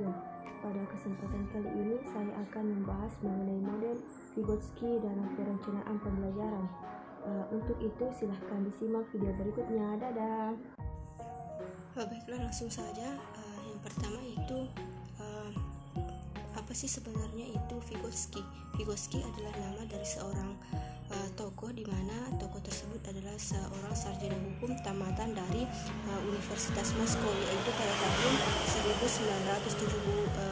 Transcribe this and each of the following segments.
wabarakatuh. Pada kesempatan kali ini saya akan membahas mengenai model Vygotsky dalam perencanaan pembelajaran. Untuk itu silahkan disimak video berikutnya. Dadah. Baiklah, langsung saja. Yang pertama itu apa sih sebenarnya itu Vygotsky? Vygotsky adalah nama dari seorang tokoh, di mana tokoh tersebut adalah seorang sarjana hukum tamatan dari Universitas Moskow, yaitu pada tahun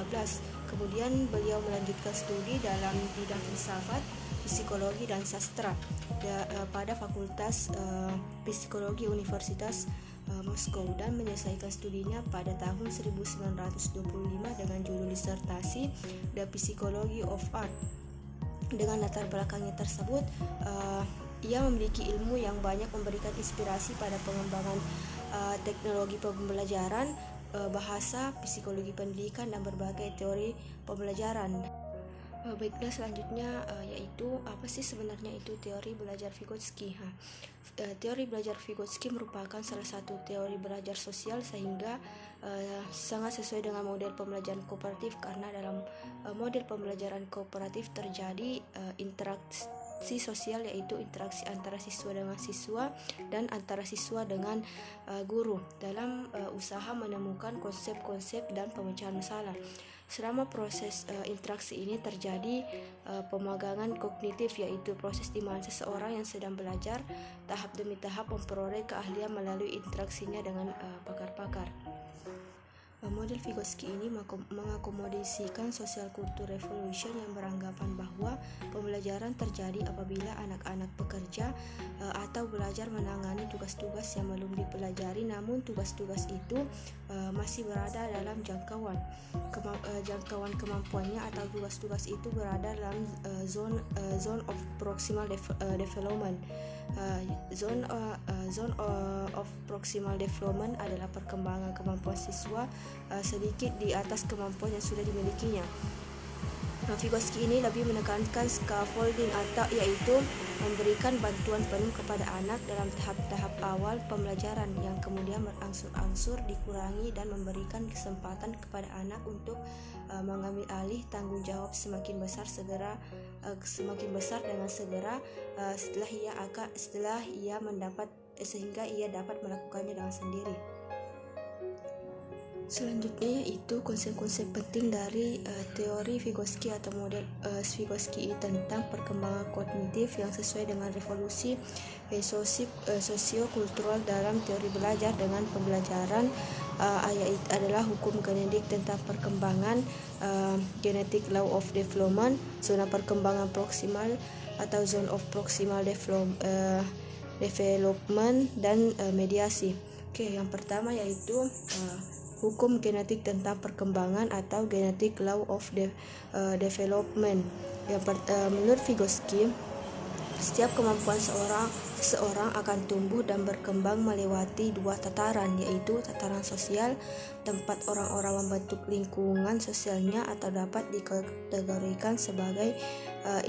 1917. Kemudian beliau melanjutkan studi dalam bidang filsafat, psikologi dan sastra pada Fakultas Psikologi Universitas Moskow, dan menyelesaikan studinya pada tahun 1925 dengan judul disertasi The Psychology of Art. Dengan latar belakangnya tersebut, ia memiliki ilmu yang banyak memberikan inspirasi pada pengembangan teknologi pembelajaran, bahasa, psikologi pendidikan, dan berbagai teori pembelajaran. Baiklah, selanjutnya yaitu apa sih sebenarnya itu teori belajar Vygotsky? Teori belajar Vygotsky merupakan salah satu teori belajar sosial, sehingga sangat sesuai dengan model pembelajaran kooperatif, karena dalam model pembelajaran kooperatif terjadi interaksi sosial, yaitu interaksi antara siswa dengan siswa dan antara siswa dengan guru dalam usaha menemukan konsep-konsep dan pemecahan masalah. Selama proses interaksi ini terjadi pemagangan kognitif, yaitu proses di mana seseorang yang sedang belajar tahap demi tahap memperoleh keahlian melalui interaksinya dengan pakar-pakar. Model Vygotsky ini mengakomodasikan social culture revolution yang beranggapan bahwa pembelajaran terjadi apabila anak-anak bekerja atau belajar menangani tugas-tugas yang belum dipelajari, namun tugas-tugas itu masih berada dalam jangkauan kemampuannya, atau tugas-tugas itu berada dalam zone of proximal development. Zone of proximal development adalah perkembangan kemampuan siswa sedikit di atas kemampuan yang sudah dimilikinya. Vygotsky ini lebih menekankan scaffolding, atau yaitu memberikan bantuan penuh kepada anak dalam tahap-tahap awal pembelajaran, yang kemudian berangsur-angsur dikurangi dan memberikan kesempatan kepada anak untuk mengambil alih tanggung jawab semakin besar dengan segera sehingga ia dapat melakukannya dengan sendiri. Selanjutnya yaitu konsep-konsep penting dari teori Vygotsky atau model Vygotsky tentang perkembangan kognitif yang sesuai dengan revolusi sosiokultural dalam teori belajar dengan pembelajaran, adalah hukum genetik tentang perkembangan, genetic law of development, zona perkembangan proksimal atau zone of proximal development, dan mediasi. Yang pertama yaitu hukum genetik tentang perkembangan atau genetic law of development. Menurut Vygotsky, setiap kemampuan seseorang akan tumbuh dan berkembang melewati dua tataran, yaitu tataran sosial, tempat orang-orang membentuk lingkungan sosialnya, atau dapat dikategorikan sebagai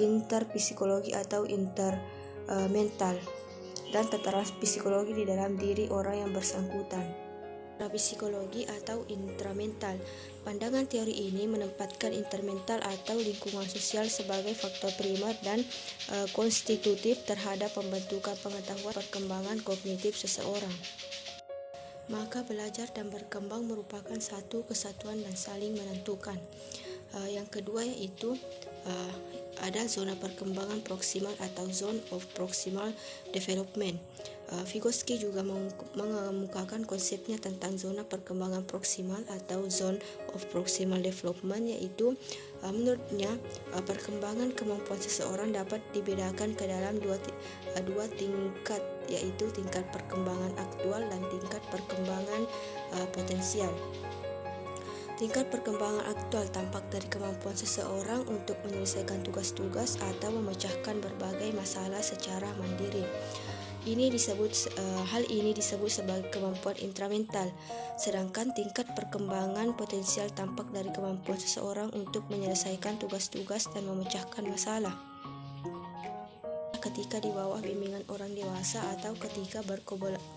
interpsikologi atau intermental, dan tataran psikologi di dalam diri orang yang bersangkutan. Psikologi atau intramental. Pandangan teori ini menempatkan intermental atau lingkungan sosial sebagai faktor primer dan konstitutif terhadap pembentukan pengetahuan perkembangan kognitif seseorang. Maka belajar dan berkembang merupakan satu kesatuan dan saling menentukan. Yang kedua yaitu ada zona perkembangan proksimal atau zone of proximal development. Vygotsky juga mengemukakan konsepnya tentang zona perkembangan proksimal atau zone of proximal development, yaitu menurutnya perkembangan kemampuan seseorang dapat dibedakan ke dalam dua tingkat, yaitu tingkat perkembangan aktual dan tingkat perkembangan potensial. Tingkat perkembangan aktual tampak dari kemampuan seseorang untuk menyelesaikan tugas-tugas atau memecahkan berbagai masalah secara mandiri. Hal ini disebut sebagai kemampuan intramental, sedangkan tingkat perkembangan potensial tampak dari kemampuan seseorang untuk menyelesaikan tugas-tugas dan memecahkan masalah. ketika di bawah bimbingan orang dewasa atau ketika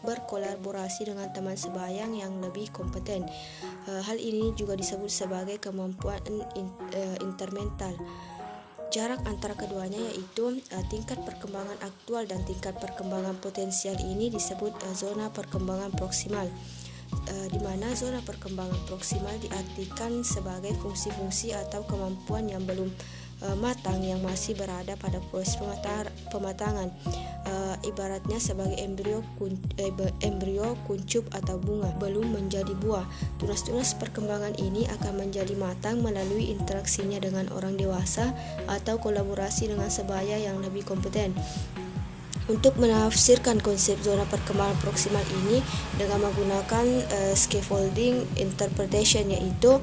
berkolaborasi dengan teman sebayang yang lebih kompeten. Hal ini juga disebut sebagai kemampuan intermental. Jarak antara keduanya yaitu tingkat perkembangan aktual dan tingkat perkembangan potensial ini disebut zona perkembangan proksimal, di mana zona perkembangan proksimal diartikan sebagai fungsi-fungsi atau kemampuan yang belum matang yang masih berada pada proses pematangan, ibaratnya sebagai embrio kuncup atau bunga belum menjadi buah. Tunas-tunas perkembangan ini akan menjadi matang melalui interaksinya dengan orang dewasa atau kolaborasi dengan sebaya yang lebih kompeten. Untuk menafsirkan konsep zona perkembangan proksimal ini dengan menggunakan scaffolding interpretation, yaitu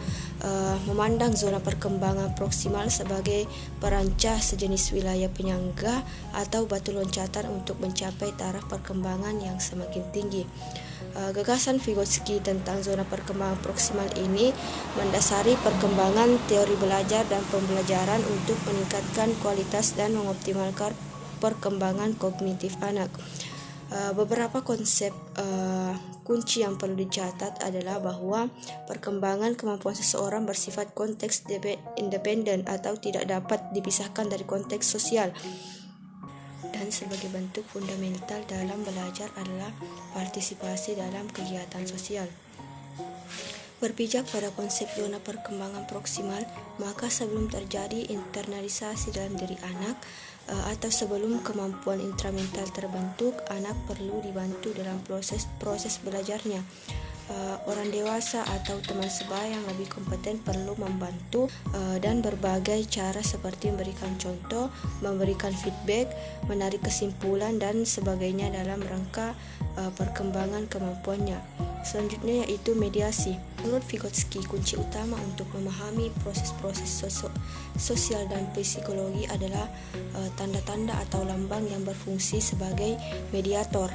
memandang zona perkembangan proksimal sebagai perancah sejenis wilayah penyangga atau batu loncatan untuk mencapai taraf perkembangan yang semakin tinggi. Gagasan Vygotsky tentang zona perkembangan proksimal ini mendasari perkembangan teori belajar dan pembelajaran untuk meningkatkan kualitas dan mengoptimalkan perkembangan kognitif anak. Beberapa konsep kunci yang perlu dicatat adalah bahwa perkembangan kemampuan seseorang bersifat konteks independen atau tidak dapat dipisahkan dari konteks sosial, dan sebagai bentuk fundamental dalam belajar adalah partisipasi dalam kegiatan sosial. Berpijak pada konsep zona perkembangan proksimal, maka sebelum terjadi internalisasi dalam diri anak atau sebelum kemampuan intramental terbentuk, anak perlu dibantu dalam proses belajarnya. Orang dewasa atau teman sebaya yang lebih kompeten perlu membantu dan berbagai cara seperti memberikan contoh, memberikan feedback, menarik kesimpulan dan sebagainya dalam rangka perkembangan kemampuannya. Selanjutnya yaitu mediasi. Menurut Vygotsky, kunci utama untuk memahami proses-proses sosial dan psikologi adalah tanda-tanda atau lambang yang berfungsi sebagai mediator.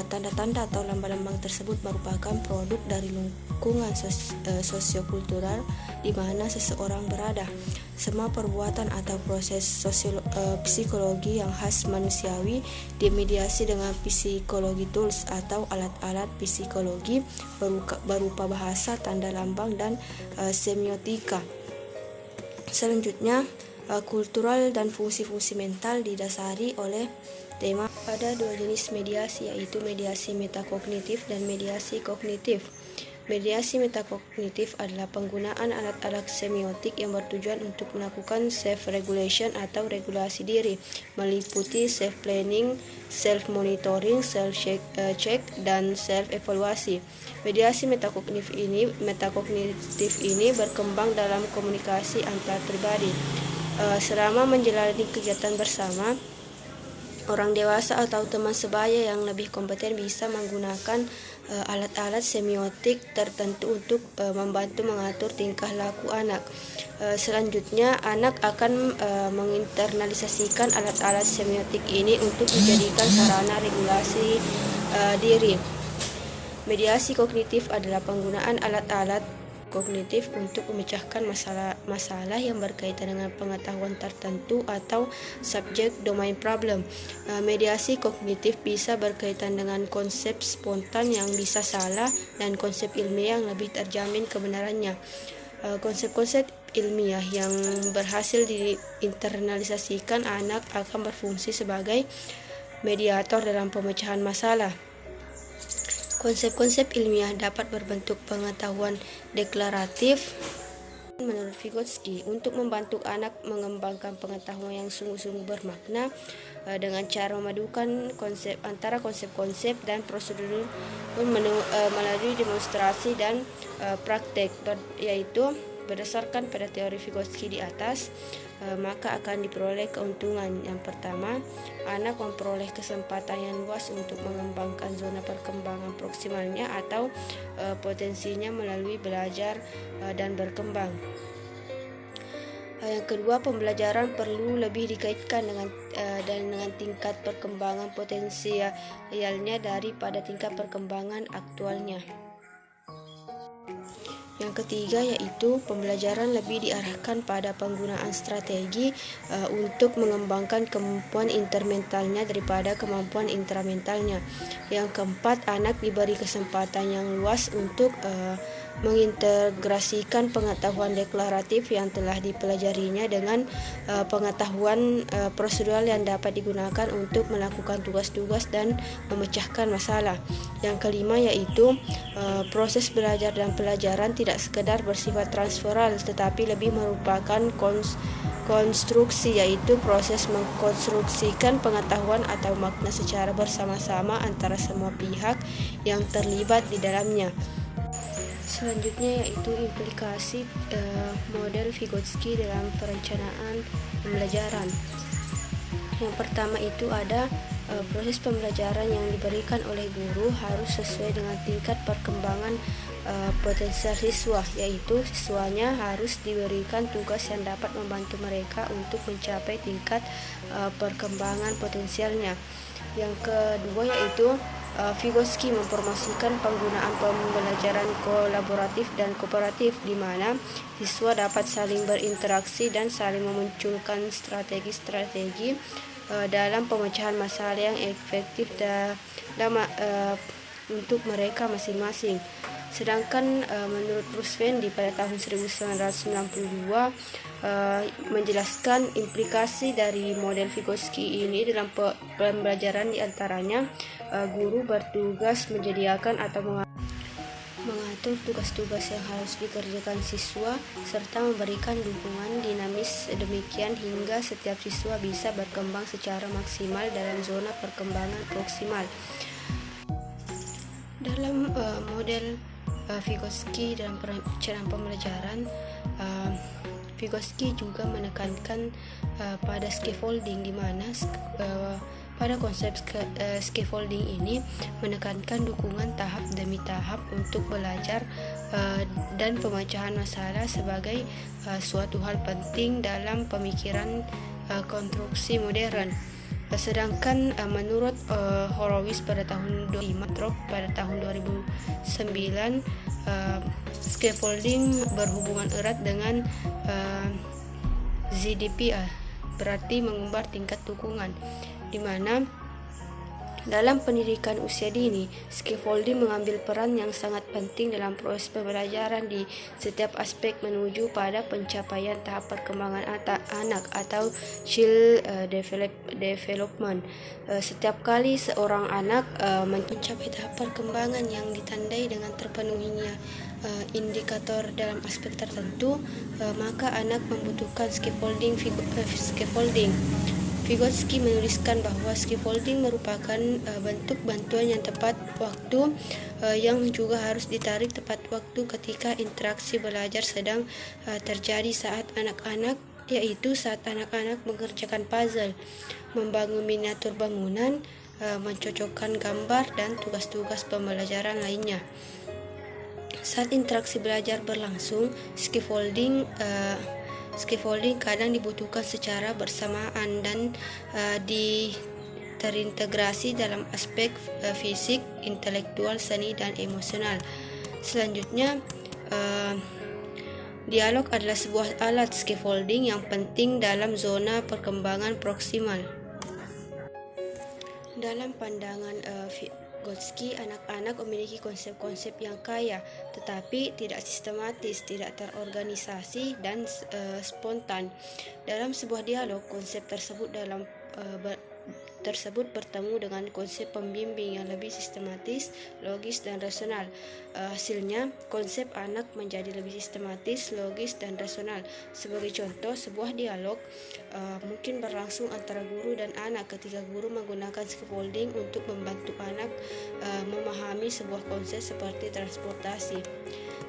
Tanda-tanda atau lambang-lambang tersebut merupakan produk dari lingkungan sosiokultural di mana seseorang berada. Semua perbuatan atau proses psikologi yang khas manusiawi dimediasi dengan psikologi tools atau alat-alat psikologi berupa bahasa, tanda lambang, dan semiotika. Selanjutnya, kultural dan fungsi-fungsi mental didasari oleh tema. Ada dua jenis mediasi, yaitu mediasi metakognitif dan mediasi kognitif. Mediasi metakognitif adalah penggunaan alat-alat semiotik yang bertujuan untuk melakukan self-regulation atau regulasi diri, meliputi self-planning, self-monitoring, self-check, dan self-evaluasi. Mediasi metakognitif ini berkembang dalam komunikasi antar pribadi. Selama menjalani kegiatan bersama, orang dewasa atau teman sebaya yang lebih kompeten bisa menggunakan alat-alat semiotik tertentu untuk membantu mengatur tingkah laku anak. Selanjutnya, anak akan menginternalisasikan alat-alat semiotik ini untuk dijadikan sarana regulasi diri. Mediasi kognitif adalah penggunaan alat-alat kognitif untuk memecahkan masalah yang berkaitan dengan pengetahuan tertentu atau subject domain problem. Mediasi kognitif bisa berkaitan dengan konsep spontan yang bisa salah dan konsep ilmiah yang lebih terjamin kebenarannya. Konsep-konsep ilmiah yang berhasil diinternalisasikan anak akan berfungsi sebagai mediator dalam pemecahan masalah. Konsep-konsep ilmiah dapat berbentuk pengetahuan deklaratif. Menurut Vygotsky, untuk membantu anak mengembangkan pengetahuan yang sungguh-sungguh bermakna dengan cara memadukan antara konsep-konsep dan prosedur melalui demonstrasi dan praktek, yaitu berdasarkan pada teori Vygotsky di atas, maka akan diperoleh keuntungan. Yang pertama, anak memperoleh kesempatan yang luas untuk mengembangkan zona perkembangan proksimalnya atau potensinya melalui belajar dan berkembang. Yang kedua, pembelajaran perlu lebih dikaitkan dengan tingkat perkembangan potensialnya daripada tingkat perkembangan aktualnya. Yang ketiga yaitu pembelajaran lebih diarahkan pada penggunaan strategi untuk mengembangkan kemampuan intermentalnya daripada kemampuan intramentalnya. Yang keempat, anak diberi kesempatan yang luas untuk mengintegrasikan pengetahuan deklaratif yang telah dipelajarinya dengan pengetahuan prosedural yang dapat digunakan untuk melakukan tugas-tugas dan memecahkan masalah. Yang kelima yaitu proses belajar dan pelajaran tidak sekedar bersifat transferal tetapi lebih merupakan konstruksi, yaitu proses mengkonstruksikan pengetahuan atau makna secara bersama-sama antara semua pihak yang terlibat di dalamnya. Selanjutnya yaitu implikasi model Vygotsky dalam perencanaan pembelajaran. Yang pertama itu ada proses pembelajaran yang diberikan oleh guru harus sesuai dengan tingkat perkembangan potensial siswa, yaitu siswanya harus diberikan tugas yang dapat membantu mereka untuk mencapai tingkat perkembangan potensialnya. Yang kedua yaitu Vygotsky mempromosikan penggunaan pembelajaran kolaboratif dan kooperatif di mana siswa dapat saling berinteraksi dan saling memunculkan strategi-strategi dalam pemecahan masalah yang efektif untuk mereka masing-masing. Sedangkan menurut Bruce Wendy pada tahun 1992 menjelaskan implikasi dari model Vygotsky ini dalam pembelajaran, diantaranya guru bertugas menyediakan atau mengatur tugas-tugas yang harus dikerjakan siswa serta memberikan dukungan dinamis demikian hingga setiap siswa bisa berkembang secara maksimal dalam zona perkembangan proksimal. Dalam model Vygotsky dalam perencanaan pembelajaran, Vygotsky juga menekankan pada scaffolding, di mana pada konsep scaffolding ini menekankan dukungan tahap demi tahap untuk belajar dan pemecahan masalah sebagai suatu hal penting dalam pemikiran konstruksi modern. Sedangkan menurut Horowitz pada tahun 2005, Trop pada tahun 2009, scaffolding berhubungan erat dengan ZDP, berarti mengumbar tingkat dukungan, di mana dalam pendidikan usia dini, scaffolding mengambil peran yang sangat penting dalam proses pembelajaran di setiap aspek menuju pada pencapaian tahap perkembangan anak atau child development. Setiap kali seorang anak mencapai tahap perkembangan yang ditandai dengan terpenuhinya indikator dalam aspek tertentu, maka anak membutuhkan scaffolding. Vygotsky menuliskan bahwa scaffolding merupakan bentuk bantuan yang tepat waktu yang juga harus ditarik tepat waktu ketika interaksi belajar sedang terjadi saat anak-anak, yaitu saat anak-anak mengerjakan puzzle, membangun miniatur bangunan, mencocokkan gambar, dan tugas-tugas pembelajaran lainnya. Saat interaksi belajar berlangsung, scaffolding kadang dibutuhkan secara bersamaan dan terintegrasi dalam aspek fisik, intelektual, seni, dan emosional. Selanjutnya, dialog adalah sebuah alat scaffolding yang penting dalam zona perkembangan proksimal. Dalam pandangan Vygotsky, anak-anak memiliki konsep-konsep yang kaya, tetapi tidak sistematis, tidak terorganisasi, dan spontan. Dalam sebuah dialog, konsep tersebut bertemu dengan konsep pembimbing yang lebih sistematis, logis, dan rasional. Hasilnya, konsep anak menjadi lebih sistematis, logis, dan rasional. Sebagai contoh, sebuah dialog mungkin berlangsung antara guru dan anak ketika guru menggunakan scaffolding untuk membantu anak memahami sebuah konsep seperti transportasi.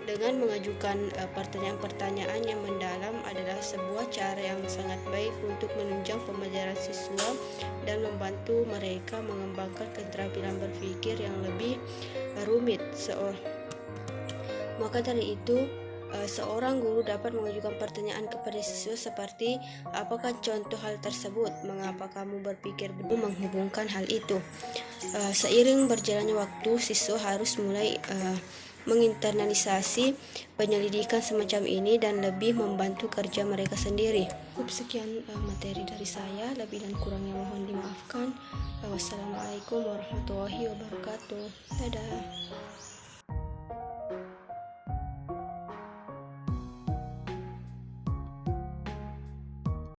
Dengan mengajukan pertanyaan-pertanyaan yang mendalam adalah sebuah cara yang sangat baik untuk menunjang pembelajaran siswa dan membantu mereka mengembangkan keterampilan berpikir yang lebih rumit. Maka dari itu, seorang guru dapat mengajukan pertanyaan kepada siswa seperti, apakah contoh hal tersebut? Mengapa kamu berpikir begitu? Menghubungkan hal itu. Seiring berjalannya waktu, siswa harus mulai menginternalisasi penyelidikan semacam ini dan lebih membantu kerja mereka sendiri. Sekian materi dari saya, lebih dan kurangnya mohon dimaafkan. Wassalamualaikum warahmatullahi wabarakatuh. Dadah.